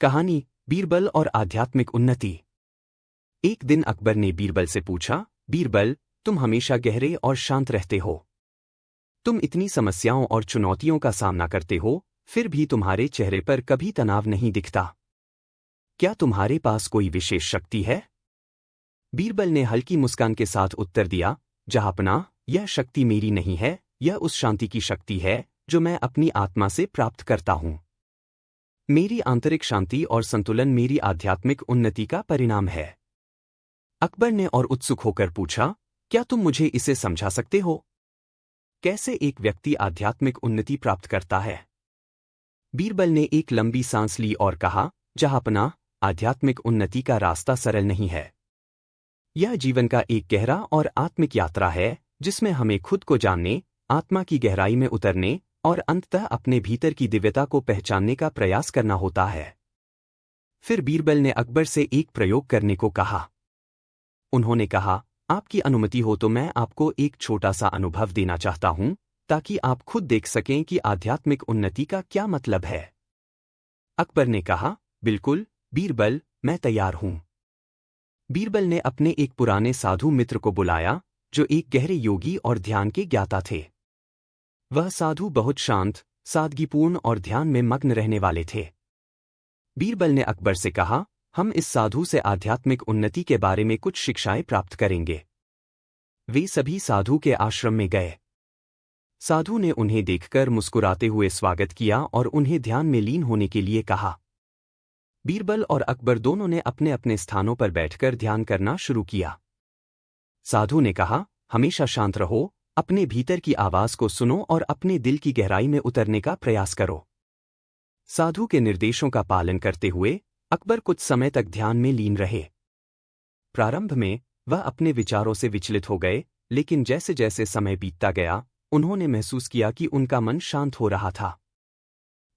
कहानी बीरबल और आध्यात्मिक उन्नति। एक दिन अकबर ने बीरबल से पूछा, बीरबल, तुम हमेशा गहरे और शांत रहते हो। तुम इतनी समस्याओं और चुनौतियों का सामना करते हो, फिर भी तुम्हारे चेहरे पर कभी तनाव नहीं दिखता। क्या तुम्हारे पास कोई विशेष शक्ति है? बीरबल ने हल्की मुस्कान के साथ उत्तर दिया, जहांपनाह, यह शक्ति मेरी नहीं है, यह उस शांति की शक्ति है जो मैं अपनी आत्मा से प्राप्त करता हूं। मेरी आंतरिक शांति और संतुलन मेरी आध्यात्मिक उन्नति का परिणाम है। अकबर ने और उत्सुक होकर पूछा, क्या तुम मुझे इसे समझा सकते हो? कैसे एक व्यक्ति आध्यात्मिक उन्नति प्राप्त करता है? बीरबल ने एक लंबी सांस ली और कहा, जहांपनाह, आध्यात्मिक उन्नति का रास्ता सरल नहीं है। यह जीवन का एक गहरा और आत्मिक यात्रा है जिसमें हमें खुद को जानने, आत्मा की गहराई में उतरने और अंततः अपने भीतर की दिव्यता को पहचानने का प्रयास करना होता है। फिर बीरबल ने अकबर से एक प्रयोग करने को कहा। उन्होंने कहा, आपकी अनुमति हो तो मैं आपको एक छोटा सा अनुभव देना चाहता हूं, ताकि आप खुद देख सकें कि आध्यात्मिक उन्नति का क्या मतलब है। अकबर ने कहा, बिल्कुल बीरबल, मैं तैयार हूं। बीरबल ने अपने एक पुराने साधु मित्र को बुलाया, जो एक गहरे योगी और ध्यान के ज्ञाता थे। वह साधु बहुत शांत, सादगीपूर्ण और ध्यान में मग्न रहने वाले थे। बीरबल ने अकबर से कहा, हम इस साधु से आध्यात्मिक उन्नति के बारे में कुछ शिक्षाएं प्राप्त करेंगे। वे सभी साधु के आश्रम में गए। साधु ने उन्हें देखकर मुस्कुराते हुए स्वागत किया और उन्हें ध्यान में लीन होने के लिए कहा। बीरबल और अकबर दोनों ने अपने अपने स्थानों पर बैठकर ध्यान करना शुरू किया। साधु ने कहा, हमेशा शांत रहो, अपने भीतर की आवाज को सुनो और अपने दिल की गहराई में उतरने का प्रयास करो। साधु के निर्देशों का पालन करते हुए अकबर कुछ समय तक ध्यान में लीन रहे। प्रारंभ में वह अपने विचारों से विचलित हो गए, लेकिन जैसे जैसे समय बीतता गया, उन्होंने महसूस किया कि उनका मन शांत हो रहा था।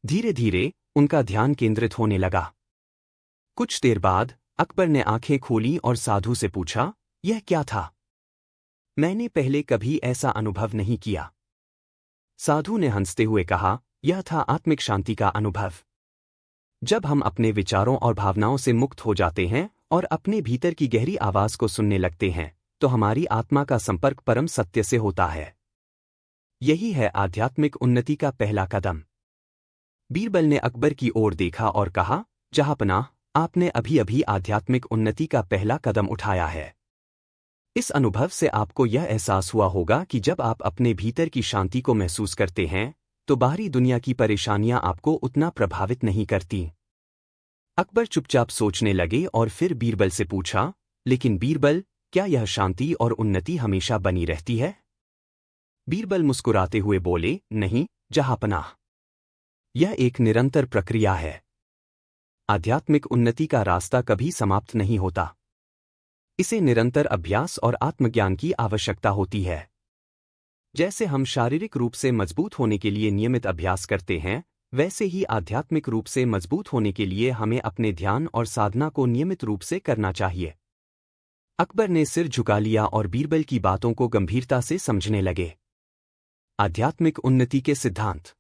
धीरे धीरे उनका ध्यान केंद्रित होने लगा। कुछ देर बाद अकबर ने आंखें खोली और साधु से पूछा, यह क्या था? मैंने पहले कभी ऐसा अनुभव नहीं किया। साधु ने हंसते हुए कहा, यह था आत्मिक शांति का अनुभव। जब हम अपने विचारों और भावनाओं से मुक्त हो जाते हैं और अपने भीतर की गहरी आवाज को सुनने लगते हैं, तो हमारी आत्मा का संपर्क परम सत्य से होता है। यही है आध्यात्मिक उन्नति का पहला कदम। बीरबल ने अकबर की ओर देखा और कहा, जहांपनाह, आपने अभी अभी आध्यात्मिक उन्नति का पहला कदम उठाया है। इस अनुभव से आपको यह एहसास हुआ होगा कि जब आप अपने भीतर की शांति को महसूस करते हैं, तो बाहरी दुनिया की परेशानियां आपको उतना प्रभावित नहीं करती। अकबर चुपचाप सोचने लगे और फिर बीरबल से पूछा, लेकिन बीरबल, क्या यह शांति और उन्नति हमेशा बनी रहती है? बीरबल मुस्कुराते हुए बोले, नहीं जहांपनाह, यह एक निरंतर प्रक्रिया है। आध्यात्मिक उन्नति का रास्ता कभी समाप्त नहीं होता। इसे निरंतर अभ्यास और आत्मज्ञान की आवश्यकता होती है। जैसे हम शारीरिक रूप से मजबूत होने के लिए नियमित अभ्यास करते हैं, वैसे ही आध्यात्मिक रूप से मजबूत होने के लिए हमें अपने ध्यान और साधना को नियमित रूप से करना चाहिए। अकबर ने सिर झुका लिया और बीरबल की बातों को गंभीरता से समझने लगे। आध्यात्मिक उन्नति के सिद्धांत।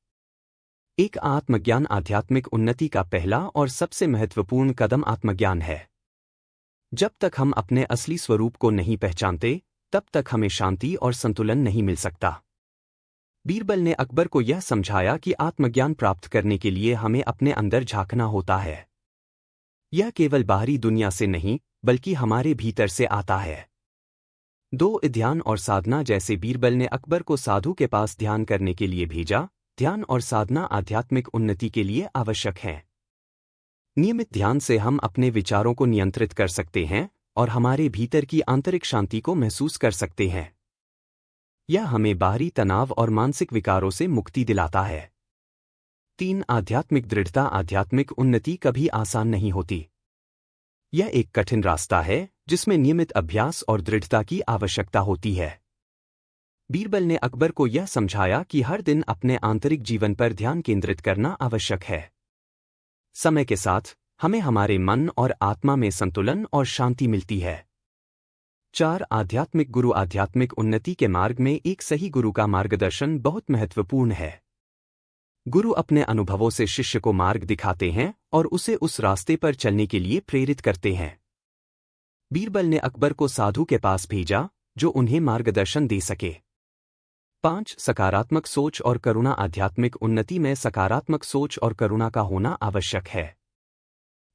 एक आत्मज्ञान आध्यात्मिक उन्नति का पहला और सबसे महत्वपूर्ण कदम आत्मज्ञान है। जब तक हम अपने असली स्वरूप को नहीं पहचानते, तब तक हमें शांति और संतुलन नहीं मिल सकता। बीरबल ने अकबर को यह समझाया कि आत्मज्ञान प्राप्त करने के लिए हमें अपने अंदर झांकना होता है। यह केवल बाहरी दुनिया से नहीं, बल्कि हमारे भीतर से आता है। ध्यान और साधना। जैसे बीरबल ने अकबर को साधु के पास ध्यान करने के लिए भेजा, ध्यान और साधना आध्यात्मिक उन्नति के लिए आवश्यक हैं। नियमित ध्यान से हम अपने विचारों को नियंत्रित कर सकते हैं और हमारे भीतर की आंतरिक शांति को महसूस कर सकते हैं। यह हमें बाहरी तनाव और मानसिक विकारों से मुक्ति दिलाता है। 3 आध्यात्मिक दृढ़ता। आध्यात्मिक उन्नति कभी आसान नहीं होती। यह एक कठिन रास्ता है जिसमें नियमित अभ्यास और दृढ़ता की आवश्यकता होती है। बीरबल ने अकबर को यह समझाया कि हर दिन अपने आंतरिक जीवन पर ध्यान केंद्रित करना आवश्यक है। समय के साथ हमें हमारे मन और आत्मा में संतुलन और शांति मिलती है। 4 आध्यात्मिक गुरु। आध्यात्मिक उन्नति के मार्ग में एक सही गुरु का मार्गदर्शन बहुत महत्वपूर्ण है। गुरु अपने अनुभवों से शिष्य को मार्ग दिखाते हैं और उसे उस रास्ते पर चलने के लिए प्रेरित करते हैं। बीरबल ने अकबर को साधु के पास भेजा जो उन्हें मार्गदर्शन दे सके। 5. सकारात्मक सोच और करुणा। आध्यात्मिक उन्नति में सकारात्मक सोच और करुणा का होना आवश्यक है।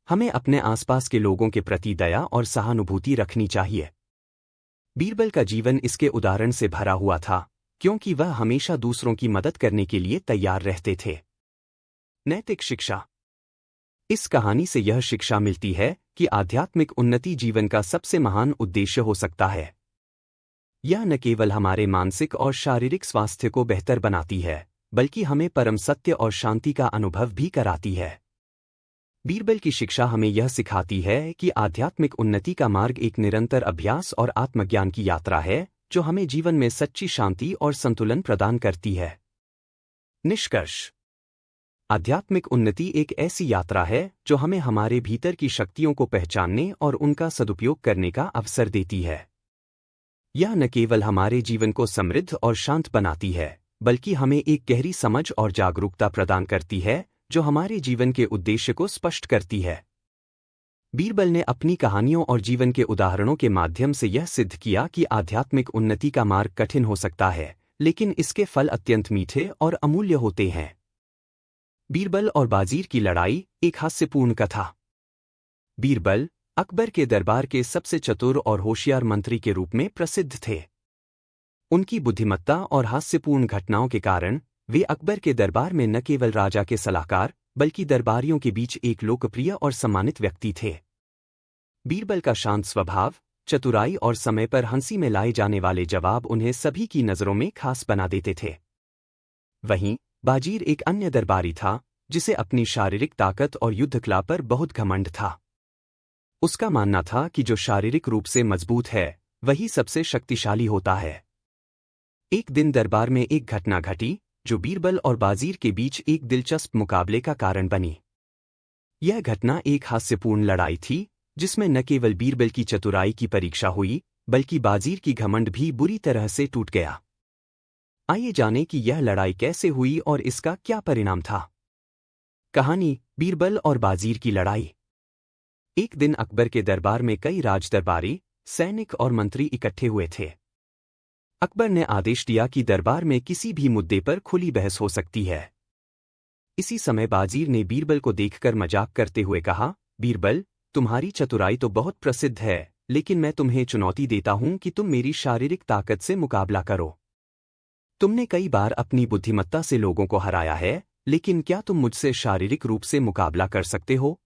हमें अपने आसपास के लोगों के प्रति दया और सहानुभूति रखनी चाहिए। बीरबल का जीवन इसके उदाहरण से भरा हुआ था, क्योंकि वह हमेशा दूसरों की मदद करने के लिए तैयार रहते थे। नैतिक शिक्षा। इस कहानी से यह शिक्षा मिलती है कि आध्यात्मिक उन्नति जीवन का सबसे महान उद्देश्य हो सकता है। यह न केवल हमारे मानसिक और शारीरिक स्वास्थ्य को बेहतर बनाती है, बल्कि हमें परम सत्य और शांति का अनुभव भी कराती है। बीरबल की शिक्षा हमें यह सिखाती है कि आध्यात्मिक उन्नति का मार्ग एक निरंतर अभ्यास और आत्मज्ञान की यात्रा है, जो हमें जीवन में सच्ची शांति और संतुलन प्रदान करती है। निष्कर्ष। आध्यात्मिक उन्नति एक ऐसी यात्रा है जो हमें हमारे भीतर की शक्तियों को पहचानने और उनका सदुपयोग करने का अवसर देती है। यह न केवल हमारे जीवन को समृद्ध और शांत बनाती है, बल्कि हमें एक गहरी समझ और जागरूकता प्रदान करती है जो हमारे जीवन के उद्देश्य को स्पष्ट करती है। बीरबल ने अपनी कहानियों और जीवन के उदाहरणों के माध्यम से यह सिद्ध किया कि आध्यात्मिक उन्नति का मार्ग कठिन हो सकता है, लेकिन इसके फल अत्यंत मीठे और अमूल्य होते हैं। बीरबल और बाजीर की लड़ाई, एक हास्यपूर्ण कथा। बीरबल अकबर के दरबार के सबसे चतुर और होशियार मंत्री के रूप में प्रसिद्ध थे। उनकी बुद्धिमत्ता और हास्यपूर्ण घटनाओं के कारण वे अकबर के दरबार में न केवल राजा के सलाहकार, बल्कि दरबारियों के बीच एक लोकप्रिय और सम्मानित व्यक्ति थे। बीरबल का शांत स्वभाव, चतुराई और समय पर हंसी में लाए जाने वाले जवाब उन्हें सभी की नज़रों में खास बना देते थे। वहीं बाजीर एक अन्य दरबारी था, जिसे अपनी शारीरिक ताकत और युद्धकला पर बहुत घमंड था। उसका मानना था कि जो शारीरिक रूप से मजबूत है, वही सबसे शक्तिशाली होता है। एक दिन दरबार में एक घटना घटी जो बीरबल और बाजीर के बीच एक दिलचस्प मुकाबले का कारण बनी। यह घटना एक हास्यपूर्ण लड़ाई थी, जिसमें न केवल बीरबल की चतुराई की परीक्षा हुई, बल्कि बाजीर की घमंड भी बुरी तरह से टूट गया। आइए जानें कि यह लड़ाई कैसे हुई और इसका क्या परिणाम था। कहानी, बीरबल और बाजीर की लड़ाई। एक दिन अकबर के दरबार में कई राजदरबारी, सैनिक और मंत्री इकट्ठे हुए थे। अकबर ने आदेश दिया कि दरबार में किसी भी मुद्दे पर खुली बहस हो सकती है। इसी समय बाजीर ने बीरबल को देखकर मजाक करते हुए कहा, बीरबल, तुम्हारी चतुराई तो बहुत प्रसिद्ध है, लेकिन मैं तुम्हें चुनौती देता हूं कि तुम मेरी शारीरिक ताकत से मुकाबला करो। तुमने कई बार अपनी बुद्धिमत्ता से लोगों को हराया है, लेकिन क्या तुम मुझसे शारीरिक रूप से मुकाबला कर सकते हो?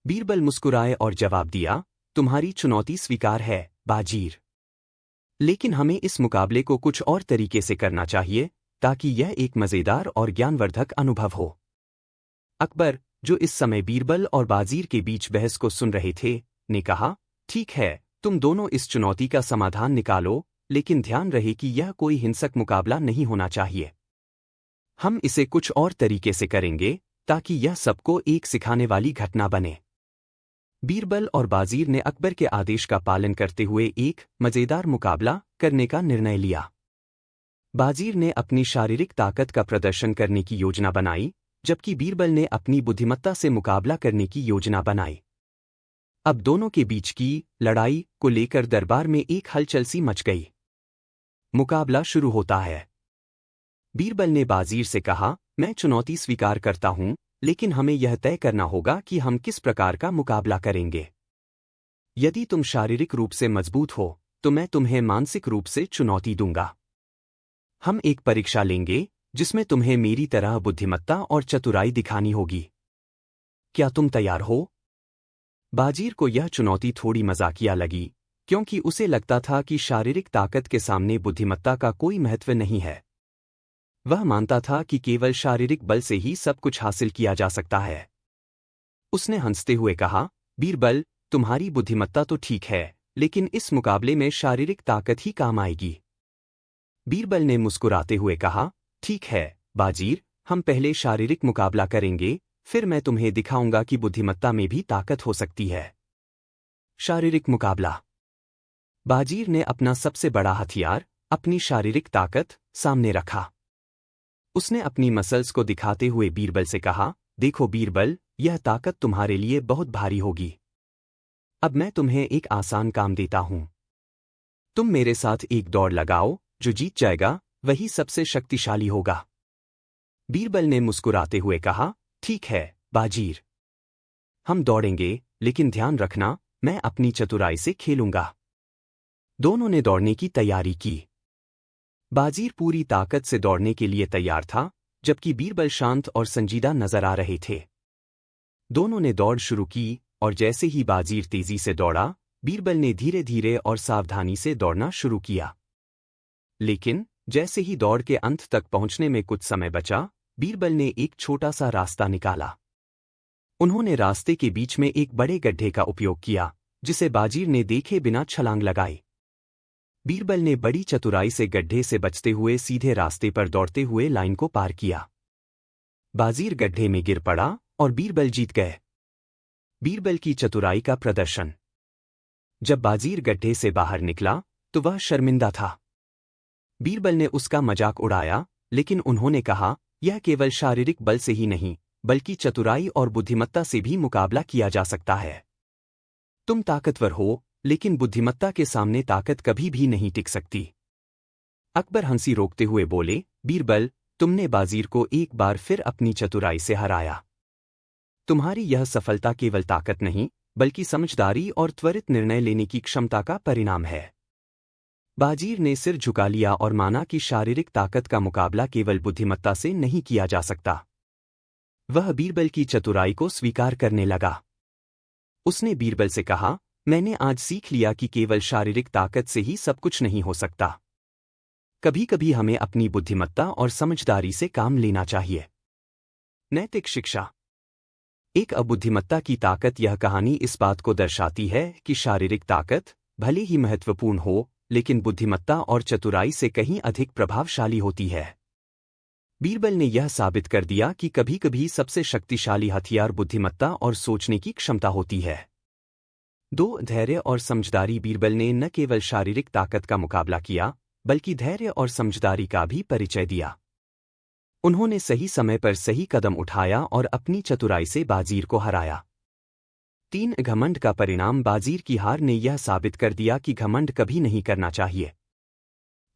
बीरबल मुस्कुराए और जवाब दिया, तुम्हारी चुनौती स्वीकार है, बाजीर। लेकिन हमें इस मुकाबले को कुछ और तरीके से करना चाहिए, ताकि यह एक मज़ेदार और ज्ञानवर्धक अनुभव हो। अकबर, जो इस समय बीरबल और बाजीर के बीच बहस को सुन रहे थे, ने कहा, ठीक है, तुम दोनों इस चुनौती का समाधान निकालो, लेकिन ध्यान रहे कि यह कोई हिंसक मुकाबला नहीं होना चाहिए। हम इसे कुछ और तरीके से करेंगे, ताकि यह सबको एक सिखाने वाली घटना बने। बीरबल और बाजीर ने अकबर के आदेश का पालन करते हुए एक मज़ेदार मुकाबला करने का निर्णय लिया। बाजीर ने अपनी शारीरिक ताकत का प्रदर्शन करने की योजना बनाई, जबकि बीरबल ने अपनी बुद्धिमत्ता से मुकाबला करने की योजना बनाई। अब दोनों के बीच की लड़ाई को लेकर दरबार में एक हलचल सी मच गई। मुकाबला शुरू होता है। बीरबल ने बाजीर से कहा, मैं चुनौती स्वीकार करता हूं, लेकिन हमें यह तय करना होगा कि हम किस प्रकार का मुकाबला करेंगे। यदि तुम शारीरिक रूप से मजबूत हो, तो मैं तुम्हें मानसिक रूप से चुनौती दूंगा। हम एक परीक्षा लेंगे, जिसमें तुम्हें मेरी तरह बुद्धिमत्ता और चतुराई दिखानी होगी। क्या तुम तैयार हो? बाजीर को यह चुनौती थोड़ी मजाकिया लगी, क्योंकि उसे लगता था कि शारीरिक ताकत के सामने बुद्धिमत्ता का कोई महत्व नहीं है। वह मानता था कि केवल शारीरिक बल से ही सब कुछ हासिल किया जा सकता है। उसने हंसते हुए कहा, बीरबल, तुम्हारी बुद्धिमत्ता तो ठीक है, लेकिन इस मुकाबले में शारीरिक ताकत ही काम आएगी। बीरबल ने मुस्कुराते हुए कहा, ठीक है, बाजीर, हम पहले शारीरिक मुकाबला करेंगे, फिर मैं तुम्हें दिखाऊंगा कि बुद्धिमत्ता में भी ताकत हो सकती है। शारीरिक मुकाबला। बाजीर ने अपना सबसे बड़ा हथियार, अपनी शारीरिक ताकत, सामने रखा। उसने अपनी मसल्स को दिखाते हुए बीरबल से कहा, देखो बीरबल, यह ताकत तुम्हारे लिए बहुत भारी होगी। अब मैं तुम्हें एक आसान काम देता हूं। तुम मेरे साथ एक दौड़ लगाओ, जो जीत जाएगा वही सबसे शक्तिशाली होगा। बीरबल ने मुस्कुराते हुए कहा, ठीक है बाजीर, हम दौड़ेंगे, लेकिन ध्यान रखना, मैं अपनी चतुराई से खेलूंगा। दोनों ने दौड़ने की तैयारी की। बाजीर पूरी ताकत से दौड़ने के लिए तैयार था, जबकि बीरबल शांत और संजीदा नजर आ रहे थे। दोनों ने दौड़ शुरू की, और जैसे ही बाजीर तेजी से दौड़ा, बीरबल ने धीरे धीरे और सावधानी से दौड़ना शुरू किया। लेकिन जैसे ही दौड़ के अंत तक पहुंचने में कुछ समय बचा, बीरबल ने एक छोटा सा रास्ता निकाला। उन्होंने रास्ते के बीच में एक बड़े गड्ढे का उपयोग किया, जिसे बाजीर ने देखे बिना छलांग लगाई। बीरबल ने बड़ी चतुराई से गड्ढे से बचते हुए सीधे रास्ते पर दौड़ते हुए लाइन को पार किया। बाजीर गड्ढे में गिर पड़ा और बीरबल जीत गए। बीरबल की चतुराई का प्रदर्शन। जब बाजीर गड्ढे से बाहर निकला तो वह शर्मिंदा था। बीरबल ने उसका मजाक उड़ाया, लेकिन उन्होंने कहा, यह केवल शारीरिक बल से ही नहीं, बल्कि चतुराई और बुद्धिमत्ता से भी मुकाबला किया जा सकता है। तुम ताकतवर हो, लेकिन बुद्धिमत्ता के सामने ताकत कभी भी नहीं टिक सकती। अकबर हंसी रोकते हुए बोले, बीरबल, तुमने बाजीर को एक बार फिर अपनी चतुराई से हराया। तुम्हारी यह सफलता केवल ताकत नहीं, बल्कि समझदारी और त्वरित निर्णय लेने की क्षमता का परिणाम है। बाजीर ने सिर झुका लिया और माना कि शारीरिक ताकत का मुकाबला केवल बुद्धिमत्ता से नहीं किया जा सकता। वह बीरबल की चतुराई को स्वीकार करने लगा। उसने बीरबल से कहा, मैंने आज सीख लिया कि केवल शारीरिक ताकत से ही सब कुछ नहीं हो सकता। कभी कभी हमें अपनी बुद्धिमत्ता और समझदारी से काम लेना चाहिए। नैतिक शिक्षा। एक अबुद्धिमत्ता की ताकत। यह कहानी इस बात को दर्शाती है कि शारीरिक ताकत भले ही महत्वपूर्ण हो, लेकिन बुद्धिमत्ता और चतुराई से कहीं अधिक प्रभावशाली होती है। बीरबल ने यह साबित कर दिया कि कभी कभी सबसे शक्तिशाली हथियार बुद्धिमत्ता और सोचने की क्षमता होती है। 2. धैर्य और समझदारी। बीरबल ने न केवल शारीरिक ताकत का मुकाबला किया, बल्कि धैर्य और समझदारी का भी परिचय दिया। उन्होंने सही समय पर सही कदम उठाया और अपनी चतुराई से बाजीर को हराया। 3. घमंड का परिणाम। बाजीर की हार ने यह साबित कर दिया कि घमंड कभी नहीं करना चाहिए।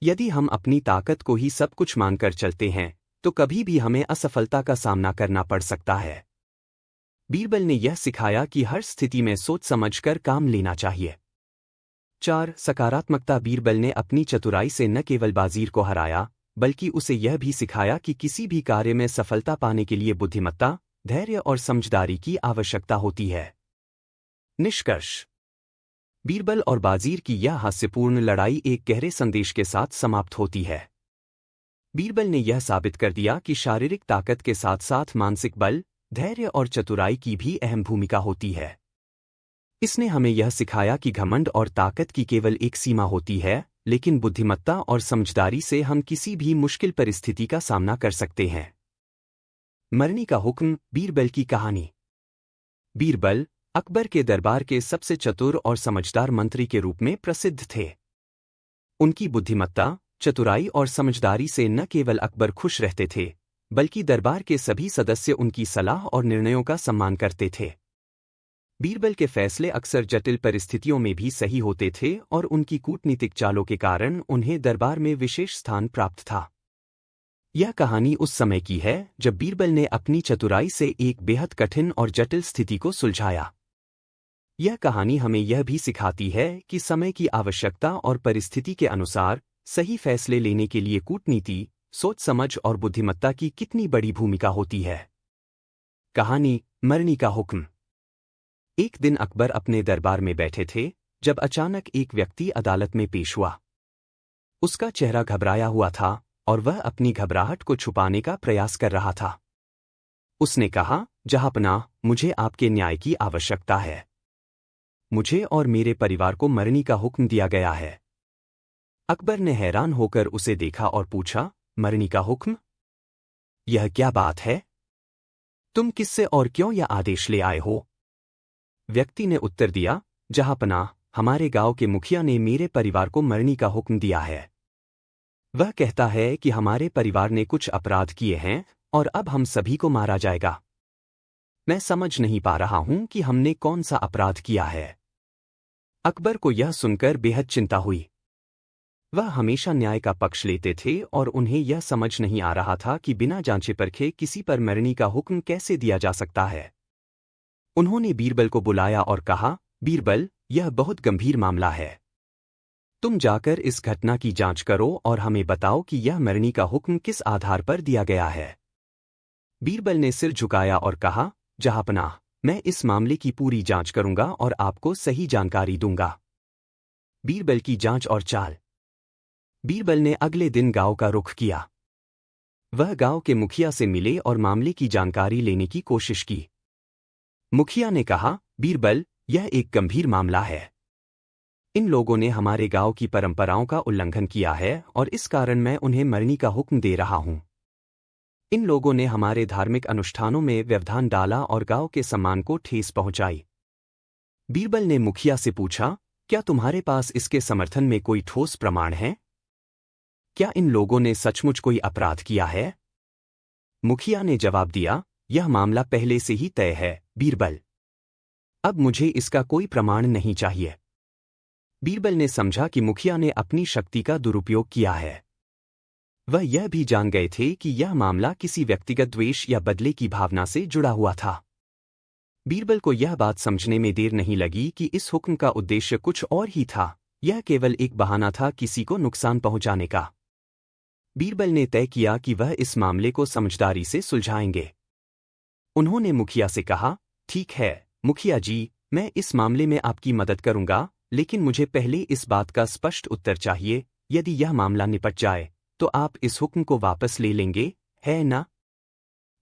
यदि हम अपनी ताकत को ही सब कुछ मानकर चलते हैं, तो कभी भी हमें असफलता का सामना करना पड़ सकता है। बीरबल ने यह सिखाया कि हर स्थिति में सोच समझकर काम लेना चाहिए। 4. सकारात्मकता। बीरबल ने अपनी चतुराई से न केवल बाजीर को हराया, बल्कि उसे यह भी सिखाया कि किसी भी कार्य में सफलता पाने के लिए बुद्धिमत्ता, धैर्य और समझदारी की आवश्यकता होती है। निष्कर्ष। बीरबल और बाजीर की यह हास्यपूर्ण लड़ाई एक गहरे संदेश के साथ समाप्त होती है। बीरबल ने यह साबित कर दिया कि शारीरिक ताकत के साथ साथ मानसिक बल, धैर्य और चतुराई की भी अहम भूमिका होती है। इसने हमें यह सिखाया कि घमंड और ताकत की केवल एक सीमा होती है, लेकिन बुद्धिमत्ता और समझदारी से हम किसी भी मुश्किल परिस्थिति का सामना कर सकते हैं। मरनी का हुक्म। बीरबल की कहानी। बीरबल अकबर के दरबार के सबसे चतुर और समझदार मंत्री के रूप में प्रसिद्ध थे। उनकी बुद्धिमत्ता, चतुराई और समझदारी से न केवल अकबर खुश रहते थे, बल्कि दरबार के सभी सदस्य उनकी सलाह और निर्णयों का सम्मान करते थे। बीरबल के फैसले अक्सर जटिल परिस्थितियों में भी सही होते थे और उनकी कूटनीतिक चालों के कारण उन्हें दरबार में विशेष स्थान प्राप्त था। यह कहानी उस समय की है जब बीरबल ने अपनी चतुराई से एक बेहद कठिन और जटिल स्थिति को सुलझाया। यह कहानी हमें यह भी सिखाती है कि समय की आवश्यकता और परिस्थिति के अनुसार सही फैसले लेने के लिए कूटनीति, सोच समझ और बुद्धिमत्ता की कितनी बड़ी भूमिका होती है। कहानी मरनी का हुक्म। एक दिन अकबर अपने दरबार में बैठे थे, जब अचानक एक व्यक्ति अदालत में पेश हुआ। उसका चेहरा घबराया हुआ था और वह अपनी घबराहट को छुपाने का प्रयास कर रहा था। उसने कहा, जहांपनाह, मुझे आपके न्याय की आवश्यकता है। मुझे और मेरे परिवार को मरनी का हुक्म दिया गया है। अकबर ने हैरान होकर उसे देखा और पूछा, मरनी का हुक्म? यह क्या बात है? तुम किससे और क्यों यह आदेश ले आए हो? व्यक्ति ने उत्तर दिया, जहांपनाह, हमारे गांव के मुखिया ने मेरे परिवार को मरनी का हुक्म दिया है। वह कहता है कि हमारे परिवार ने कुछ अपराध किए हैं और अब हम सभी को मारा जाएगा। मैं समझ नहीं पा रहा हूं कि हमने कौन सा अपराध किया है। अकबर को यह सुनकर बेहद चिंता हुई। वह हमेशा न्याय का पक्ष लेते थे और उन्हें यह समझ नहीं आ रहा था कि बिना जांचे परखे किसी पर मरने का हुक्म कैसे दिया जा सकता है। उन्होंने बीरबल को बुलाया और कहा, बीरबल, यह बहुत गंभीर मामला है। तुम जाकर इस घटना की जांच करो और हमें बताओ कि यह मरने का हुक्म किस आधार पर दिया गया है। बीरबल ने सिर झुकाया और कहा, जहांपनाह, मैं इस मामले की पूरी जांच करूंगा और आपको सही जानकारी दूंगा। बीरबल की जांच और चाल। बीरबल ने अगले दिन गांव का रुख किया। वह गांव के मुखिया से मिले और मामले की जानकारी लेने की कोशिश की। मुखिया ने कहा, बीरबल, यह एक गंभीर मामला है। इन लोगों ने हमारे गांव की परंपराओं का उल्लंघन किया है और इस कारण मैं उन्हें मरने का हुक्म दे रहा हूं। इन लोगों ने हमारे धार्मिक अनुष्ठानों में व्यवधान डाला और गांव के सम्मान को ठेस पहुंचाई। बीरबल ने मुखिया से पूछा, क्या तुम्हारे पास इसके समर्थन में कोई ठोस प्रमाण है? क्या इन लोगों ने सचमुच कोई अपराध किया है? मुखिया ने जवाब दिया, यह मामला पहले से ही तय है, बीरबल। अब मुझे इसका कोई प्रमाण नहीं चाहिए। बीरबल ने समझा कि मुखिया ने अपनी शक्ति का दुरुपयोग किया है। वह यह भी जान गए थे कि यह मामला किसी व्यक्तिगत द्वेष या बदले की भावना से जुड़ा हुआ था। बीरबल को यह बात समझने में देर नहीं लगी कि इस हुक्म का उद्देश्य कुछ और ही था। यह केवल एक बहाना था किसी को नुकसान पहुंचाने का। बीरबल ने तय किया कि वह इस मामले को समझदारी से सुलझाएंगे। उन्होंने मुखिया से कहा, ठीक है मुखिया जी, मैं इस मामले में आपकी मदद करूंगा, लेकिन मुझे पहले इस बात का स्पष्ट उत्तर चाहिए, यदि यह मामला निपट जाए तो आप इस हुक्म को वापस ले लेंगे, है ना?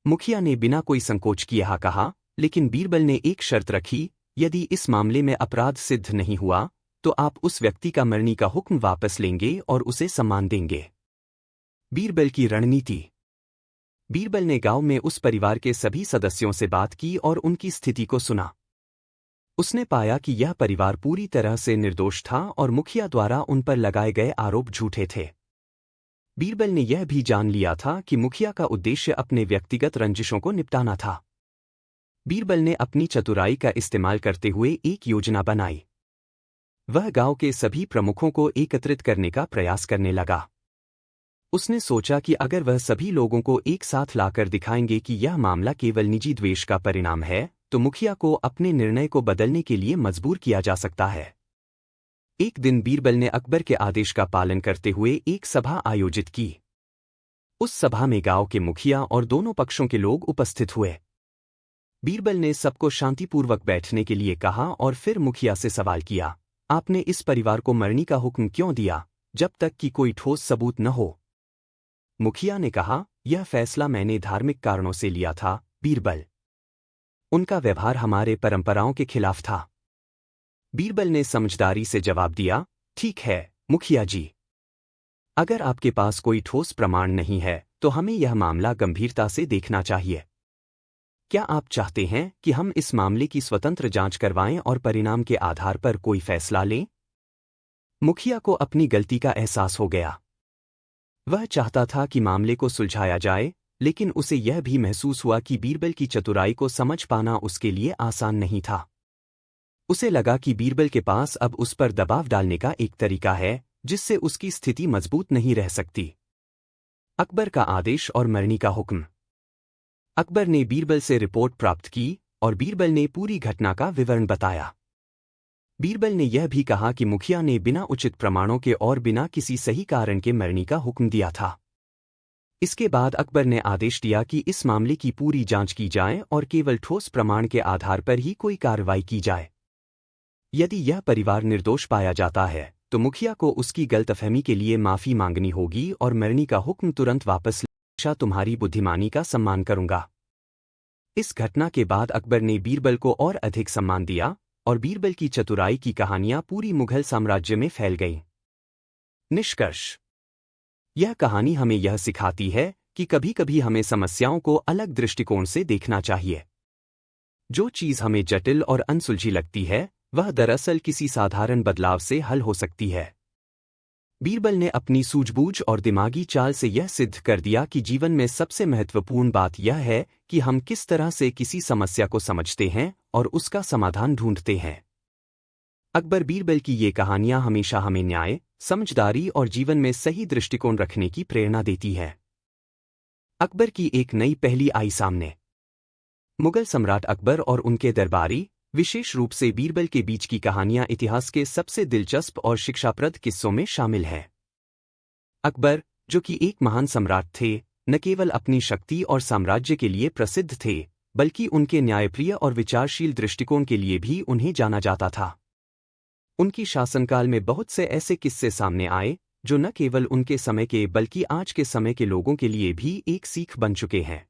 मुखिया ने बिना कोई संकोच किए कहा, लेकिन बीरबल ने एक शर्त रखी, यदि इस मामले में अपराध सिद्ध नहीं हुआ तो आप उस व्यक्ति का मरने का हुक्म वापस लेंगे और उसे सम्मान देंगे। बीरबल की रणनीति। बीरबल ने गांव में उस परिवार के सभी सदस्यों से बात की और उनकी स्थिति को सुना। उसने पाया कि यह परिवार पूरी तरह से निर्दोष था और मुखिया द्वारा उन पर लगाए गए आरोप झूठे थे। बीरबल ने यह भी जान लिया था कि मुखिया का उद्देश्य अपने व्यक्तिगत रंजिशों को निपटाना था। बीरबल ने अपनी चतुराई का इस्तेमाल करते हुए एक योजना बनाई। वह गांव के सभी प्रमुखों को एकत्रित करने का प्रयास करने लगा। उसने सोचा कि अगर वह सभी लोगों को एक साथ लाकर दिखाएंगे कि यह मामला केवल निजी द्वेष का परिणाम है, तो मुखिया को अपने निर्णय को बदलने के लिए मजबूर किया जा सकता है। एक दिन बीरबल ने अकबर के आदेश का पालन करते हुए एक सभा आयोजित की। उस सभा में गांव के मुखिया और दोनों पक्षों के लोग उपस्थित हुए। बीरबल ने सबको शांतिपूर्वक बैठने के लिए कहा और फिर मुखिया से सवाल किया, आपने इस परिवार को मरने का हुक्म क्यों दिया, जब तक कि कोई ठोस सबूत न हो? मुखिया ने कहा, यह फैसला मैंने धार्मिक कारणों से लिया था, बीरबल। उनका व्यवहार हमारे परंपराओं के खिलाफ था। बीरबल ने समझदारी से जवाब दिया, ठीक है मुखिया जी। अगर आपके पास कोई ठोस प्रमाण नहीं है तो हमें यह मामला गंभीरता से देखना चाहिए। क्या आप चाहते हैं कि हम इस मामले की स्वतंत्र जांच करवाएं और परिणाम के आधार पर कोई फैसला लें? मुखिया को अपनी गलती का एहसास हो गया। वह चाहता था कि मामले को सुलझाया जाए, लेकिन उसे यह भी महसूस हुआ कि बीरबल की चतुराई को समझ पाना उसके लिए आसान नहीं था। उसे लगा कि बीरबल के पास अब उस पर दबाव डालने का एक तरीका है जिससे उसकी स्थिति मजबूत नहीं रह सकती। अकबर का आदेश और मरने का हुक्म। अकबर ने बीरबल से रिपोर्ट प्राप्त की और बीरबल ने पूरी घटना का विवरण बताया। बीरबल ने यह भी कहा कि मुखिया ने बिना उचित प्रमाणों के और बिना किसी सही कारण के मरने का हुक्म दिया था। इसके बाद अकबर ने आदेश दिया कि इस मामले की पूरी जांच की जाए और केवल ठोस प्रमाण के आधार पर ही कोई कार्रवाई की जाए। यदि यह परिवार निर्दोष पाया जाता है तो मुखिया को उसकी गलतफहमी के लिए माफी मांगनी होगी और मरने का हुक्म तुरंत वापस लेना। तुम्हारी बुद्धिमानी का सम्मान करूंगा। इस घटना के बाद अकबर ने बीरबल को और अधिक सम्मान दिया और बीरबल की चतुराई की कहानियां पूरी मुगल साम्राज्य में फैल गईं। निष्कर्ष। यह कहानी हमें यह सिखाती है कि कभी-कभी हमें समस्याओं को अलग दृष्टिकोण से देखना चाहिए। जो चीज हमें जटिल और अनसुलझी लगती है, वह दरअसल किसी साधारण बदलाव से हल हो सकती है। बीरबल ने अपनी सूझबूझ और दिमागी चाल से यह सिद्ध कर दिया कि जीवन में सबसे महत्वपूर्ण बात यह है कि हम किस तरह से किसी समस्या को समझते हैं और उसका समाधान ढूंढते हैं। अकबर बीरबल की ये कहानियां हमेशा हमें न्याय, समझदारी और जीवन में सही दृष्टिकोण रखने की प्रेरणा देती है। अकबर की एक नई पहेली आई सामने। मुगल सम्राट अकबर और उनके दरबारी, विशेष रूप से बीरबल के बीच की कहानियां इतिहास के सबसे दिलचस्प और शिक्षाप्रद किस्सों में शामिल हैं। अकबर, जो कि एक महान सम्राट थे, न केवल अपनी शक्ति और साम्राज्य के लिए प्रसिद्ध थे, बल्कि उनके न्यायप्रिय और विचारशील दृष्टिकोण के लिए भी उन्हें जाना जाता था। उनकी शासनकाल में बहुत से ऐसे किस्से सामने आए जो न केवल उनके समय के बल्कि आज के समय के लोगों के लिए भी एक सीख बन चुके हैं।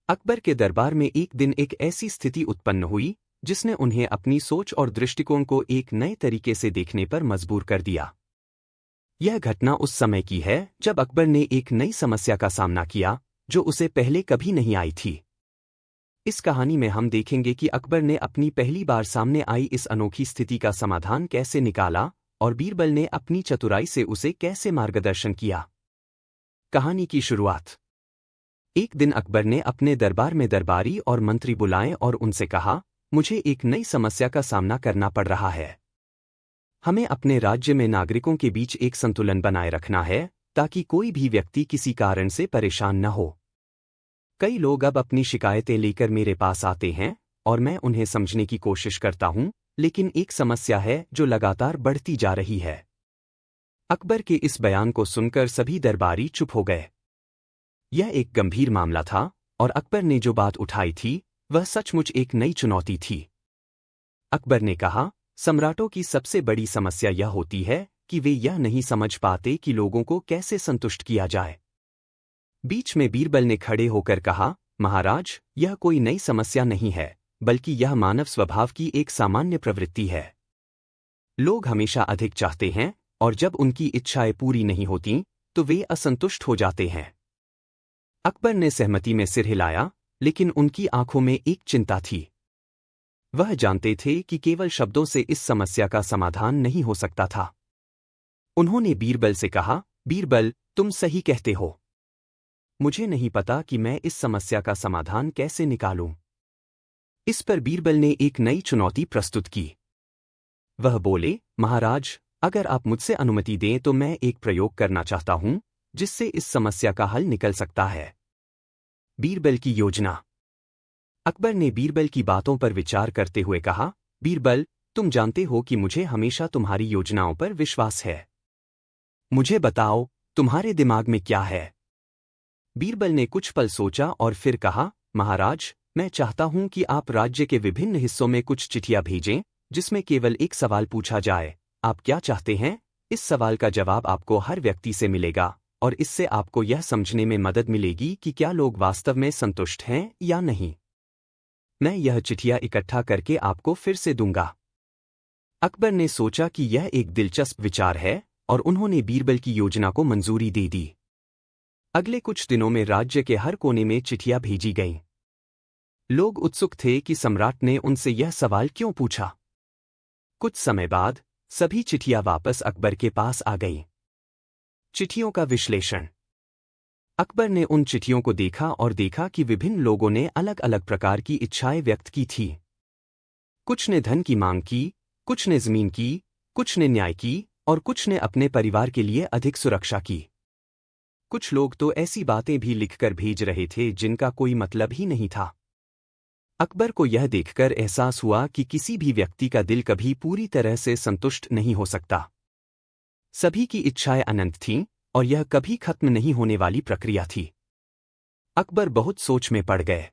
अकबर के दरबार में एक दिन एक ऐसी स्थिति उत्पन्न हुई जिसने उन्हें अपनी सोच और दृष्टिकोण को एक नए तरीके से देखने पर मजबूर कर दिया। यह घटना उस समय की है जब अकबर ने एक नई समस्या का सामना किया जो उसे पहले कभी नहीं आई थी। इस कहानी में हम देखेंगे कि अकबर ने अपनी पहली बार सामने आई इस अनोखी स्थिति का समाधान कैसे निकाला और बीरबल ने अपनी चतुराई से उसे कैसे मार्गदर्शन किया। कहानी की शुरुआत। एक दिन अकबर ने अपने दरबार में दरबारी और मंत्री बुलाए और उनसे कहा, मुझे एक नई समस्या का सामना करना पड़ रहा है। हमें अपने राज्य में नागरिकों के बीच एक संतुलन बनाए रखना है ताकि कोई भी व्यक्ति किसी कारण से परेशान न हो। कई लोग अब अपनी शिकायतें लेकर मेरे पास आते हैं और मैं उन्हें समझने की कोशिश करता हूं, लेकिन एक समस्या है जो लगातार बढ़ती जा रही है। अकबर के इस बयान को सुनकर सभी दरबारी चुप हो गए। यह एक गंभीर मामला था और अकबर ने जो बात उठाई थी वह सचमुच एक नई चुनौती थी। अकबर ने कहा, सम्राटों की सबसे बड़ी समस्या यह होती है कि वे यह नहीं समझ पाते कि लोगों को कैसे संतुष्ट किया जाए। बीच में बीरबल ने खड़े होकर कहा, महाराज, यह कोई नई समस्या नहीं है, बल्कि यह मानव स्वभाव की एक सामान्य प्रवृत्ति है। लोग हमेशा अधिक चाहते हैं और जब उनकी इच्छाएं पूरी नहीं होतीं, तो वे असंतुष्ट हो जाते हैं। अकबर ने सहमति में सिर हिलाया, लेकिन उनकी आंखों में एक चिंता थी। वह जानते थे कि केवल शब्दों से इस समस्या का समाधान नहीं हो सकता था। उन्होंने बीरबल से कहा, बीरबल, तुम सही कहते हो। मुझे नहीं पता कि मैं इस समस्या का समाधान कैसे निकालूं। इस पर बीरबल ने एक नई चुनौती प्रस्तुत की। वह बोले, महाराज, अगर आप मुझसे अनुमति दें तो मैं एक प्रयोग करना चाहता हूं जिससे इस समस्या का हल निकल सकता है। बीरबल की योजना। अकबर ने बीरबल की बातों पर विचार करते हुए कहा, बीरबल, तुम जानते हो कि मुझे हमेशा तुम्हारी योजनाओं पर विश्वास है। मुझे बताओ, तुम्हारे दिमाग में क्या है? बीरबल ने कुछ पल सोचा और फिर कहा, महाराज, मैं चाहता हूं कि आप राज्य के विभिन्न हिस्सों में कुछ चिट्ठियां भेजें जिसमें केवल एक सवाल पूछा जाए, आप क्या चाहते हैं? इस सवाल का जवाब आपको हर व्यक्ति से मिलेगा और इससे आपको यह समझने में मदद मिलेगी कि क्या लोग वास्तव में संतुष्ट हैं या नहीं। मैं यह चिट्ठियां इकट्ठा करके आपको फिर से दूंगा। अकबर ने सोचा कि यह एक दिलचस्प विचार है और उन्होंने बीरबल की योजना को मंजूरी दे दी। अगले कुछ दिनों में राज्य के हर कोने में चिट्ठियां भेजी गईं। लोग उत्सुक थे कि सम्राट ने उनसे यह सवाल क्यों पूछा। कुछ समय बाद सभी चिट्ठियां वापस अकबर के पास आ गईं। चिट्ठियों का विश्लेषण। अकबर ने उन चिट्ठियों को देखा और देखा कि विभिन्न लोगों ने अलग अलग प्रकार की इच्छाएं व्यक्त की थी। कुछ ने धन की मांग की, कुछ ने जमीन की, कुछ ने न्याय की और कुछ ने अपने परिवार के लिए अधिक सुरक्षा की। कुछ लोग तो ऐसी बातें भी लिखकर भेज रहे थे जिनका कोई मतलब ही नहीं था। अकबर को यह देखकर एहसास हुआ कि किसी भी व्यक्ति का दिल कभी पूरी तरह से संतुष्ट नहीं हो सकता। सभी की इच्छाएं अनंत थीं और यह कभी खत्म नहीं होने वाली प्रक्रिया थी। अकबर बहुत सोच में पड़ गए।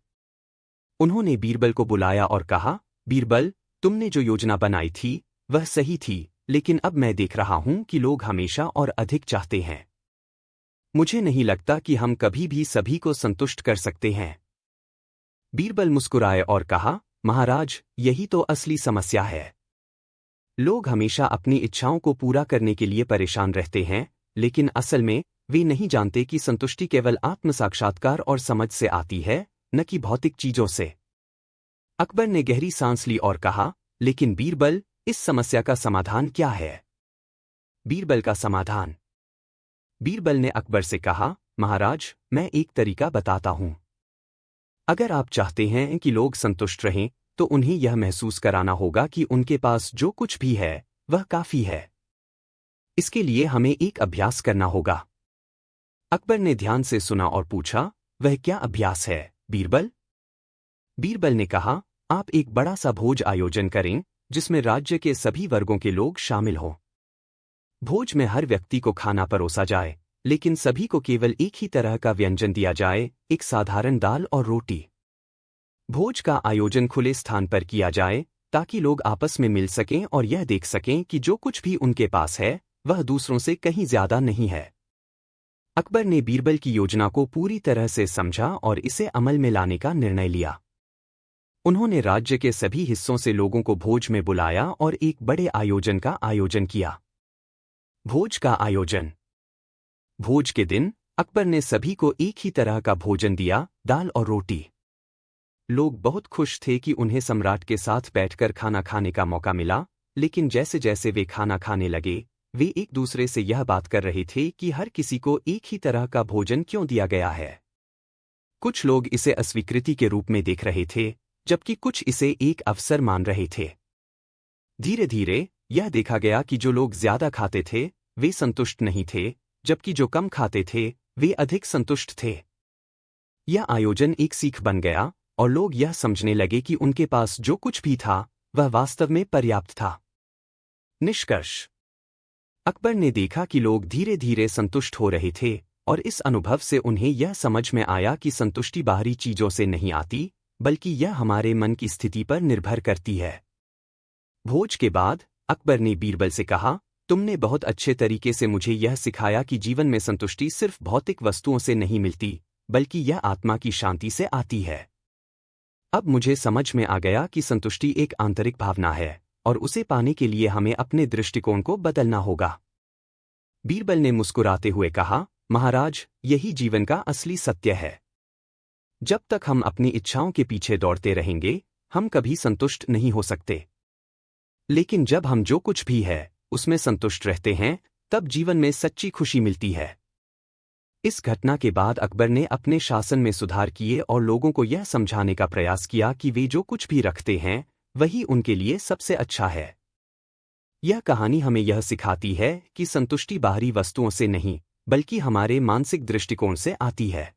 उन्होंने बीरबल को बुलाया और कहा, बीरबल, तुमने जो योजना बनाई थी वह सही थी, लेकिन अब मैं देख रहा हूं कि लोग हमेशा और अधिक चाहते हैं। मुझे नहीं लगता कि हम कभी भी सभी को संतुष्ट कर सकते हैं। बीरबल मुस्कुराए और कहा, महाराज, यही तो असली समस्या है। लोग हमेशा अपनी इच्छाओं को पूरा करने के लिए परेशान रहते हैं, लेकिन असल में वे नहीं जानते कि संतुष्टि केवल आत्म साक्षात्कार और समझ से आती है, न कि भौतिक चीजों से। अकबर ने गहरी सांस ली और कहा, लेकिन बीरबल, इस समस्या का समाधान क्या है? बीरबल का समाधान। बीरबल ने अकबर से कहा, महाराज, मैं एक तरीका बताता हूं। अगर आप चाहते हैं कि लोग संतुष्ट रहें, तो उन्हें यह महसूस कराना होगा कि उनके पास जो कुछ भी है वह काफी है। इसके लिए हमें एक अभ्यास करना होगा। अकबर ने ध्यान से सुना और पूछा, वह क्या अभ्यास है, बीरबल? बीरबल ने कहा, आप एक बड़ा सा भोज आयोजन करें जिसमें राज्य के सभी वर्गों के लोग शामिल हों। भोज में हर व्यक्ति को खाना परोसा जाए, लेकिन सभी को केवल एक ही तरह का व्यंजन दिया जाए, एक साधारण दाल और रोटी। भोज का आयोजन खुले स्थान पर किया जाए ताकि लोग आपस में मिल सकें और यह देख सकें कि जो कुछ भी उनके पास है वह दूसरों से कहीं ज्यादा नहीं है। अकबर ने बीरबल की योजना को पूरी तरह से समझा और इसे अमल में लाने का निर्णय लिया। उन्होंने राज्य के सभी हिस्सों से लोगों को भोज में बुलाया और एक बड़े आयोजन का आयोजन किया। भोज का आयोजन। भोज के दिन अकबर ने सभी को एक ही तरह का भोजन दिया, दाल और रोटी। लोग बहुत खुश थे कि उन्हें सम्राट के साथ बैठकर खाना खाने का मौका मिला, लेकिन जैसे जैसे वे खाना खाने लगे, वे एक दूसरे से यह बात कर रहे थे कि हर किसी को एक ही तरह का भोजन क्यों दिया गया है। कुछ लोग इसे अस्वीकृति के रूप में देख रहे थे, जबकि कुछ इसे एक अवसर मान रहे थे। धीरे धीरे यह देखा गया कि जो लोग ज्यादा खाते थे वे संतुष्ट नहीं थे, जबकि जो कम खाते थे वे अधिक संतुष्ट थे। यह आयोजन एक सीख बन गया और लोग यह समझने लगे कि उनके पास जो कुछ भी था वह वास्तव में पर्याप्त था। निष्कर्ष। अकबर ने देखा कि लोग धीरे धीरे संतुष्ट हो रहे थे और इस अनुभव से उन्हें यह समझ में आया कि संतुष्टि बाहरी चीजों से नहीं आती, बल्कि यह हमारे मन की स्थिति पर निर्भर करती है। भोज के बाद अकबर ने बीरबल से कहा, तुमने बहुत अच्छे तरीके से मुझे यह सिखाया कि जीवन में संतुष्टि सिर्फ भौतिक वस्तुओं से नहीं मिलती, बल्कि यह आत्मा की शांति से आती है। अब मुझे समझ में आ गया कि संतुष्टि एक आंतरिक भावना है और उसे पाने के लिए हमें अपने दृष्टिकोण को बदलना होगा। बीरबल ने मुस्कुराते हुए कहा, महाराज, यही जीवन का असली सत्य है। जब तक हम अपनी इच्छाओं के पीछे दौड़ते रहेंगे, हम कभी संतुष्ट नहीं हो सकते। लेकिन जब हम जो कुछ भी है उसमें संतुष्ट रहते हैं, तब जीवन में सच्ची खुशी मिलती है। इस घटना के बाद अकबर ने अपने शासन में सुधार किए और लोगों को यह समझाने का प्रयास किया कि वे जो कुछ भी रखते हैं वही उनके लिए सबसे अच्छा है। यह कहानी हमें यह सिखाती है कि संतुष्टि बाहरी वस्तुओं से नहीं, बल्कि हमारे मानसिक दृष्टिकोण से आती है।